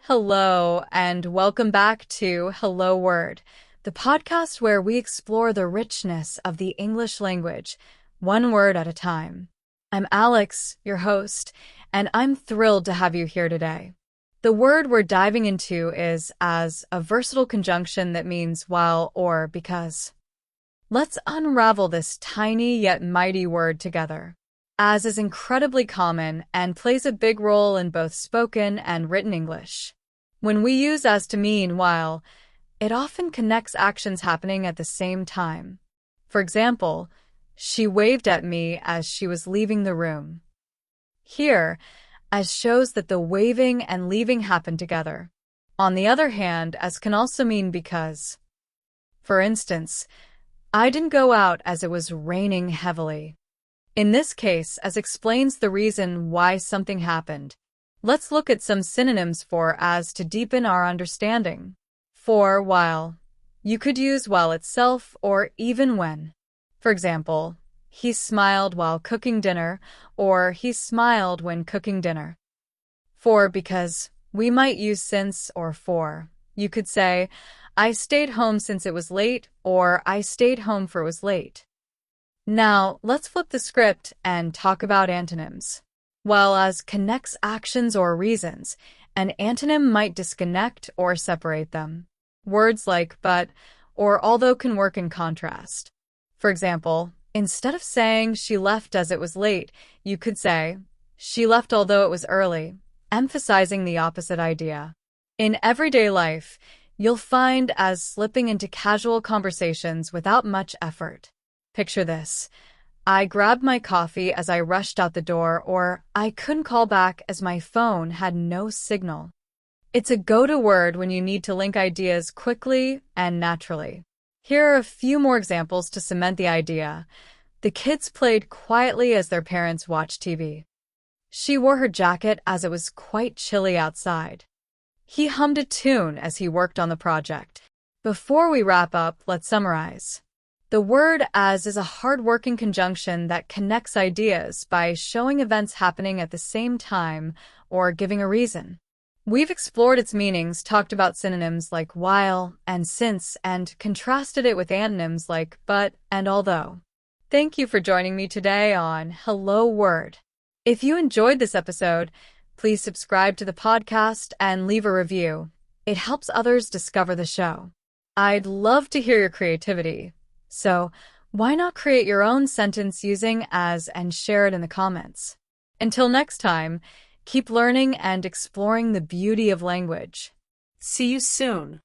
Hello, and welcome back to Hello Word, the podcast where we explore the richness of the English language, one word at a time. I'm Alex, your host, and I'm thrilled to have you here today. The word we're diving into is as a versatile conjunction that means while or because. Let's unravel this tiny yet mighty word together. As is incredibly common and plays a big role in both spoken and written English. When we use as to mean while, it often connects actions happening at the same time. For example, she waved at me as she was leaving the room. Here, as shows that the waving and leaving happen together. On the other hand, as can also mean because. For instance, I didn't go out as it was raining heavily. In this case, as explains the reason why something happened. Let's look at some synonyms for as to deepen our understanding. For while. You could use while itself or even when. For example, he smiled while cooking dinner, or he smiled when cooking dinner. For because. We might use since or for. You could say, I stayed home since it was late, or I stayed home for it was late. Now, let's flip the script and talk about antonyms. While as connects actions or reasons, an antonym might disconnect or separate them. Words like but or although can work in contrast. For example, instead of saying she left as it was late, you could say she left although it was early, emphasizing the opposite idea. In everyday life, you'll find as slipping into casual conversations without much effort. Picture this. I grabbed my coffee as I rushed out the door, or I couldn't call back as my phone had no signal. It's a go-to word when you need to link ideas quickly and naturally. Here are a few more examples to cement the idea. The kids played quietly as their parents watched TV. She wore her jacket as it was quite chilly outside. He hummed a tune as he worked on the project. Before we wrap up, let's summarize. The word as is a hard-working conjunction that connects ideas by showing events happening at the same time or giving a reason. We've explored its meanings, talked about synonyms like while and since, and contrasted it with antonyms like but and although. Thank you for joining me today on Hello Word. If you enjoyed this episode, please subscribe to the podcast and leave a review. It helps others discover the show. I'd love to hear your creativity. So, why not create your own sentence using as and share it in the comments? Until next time, keep learning and exploring the beauty of language. See you soon.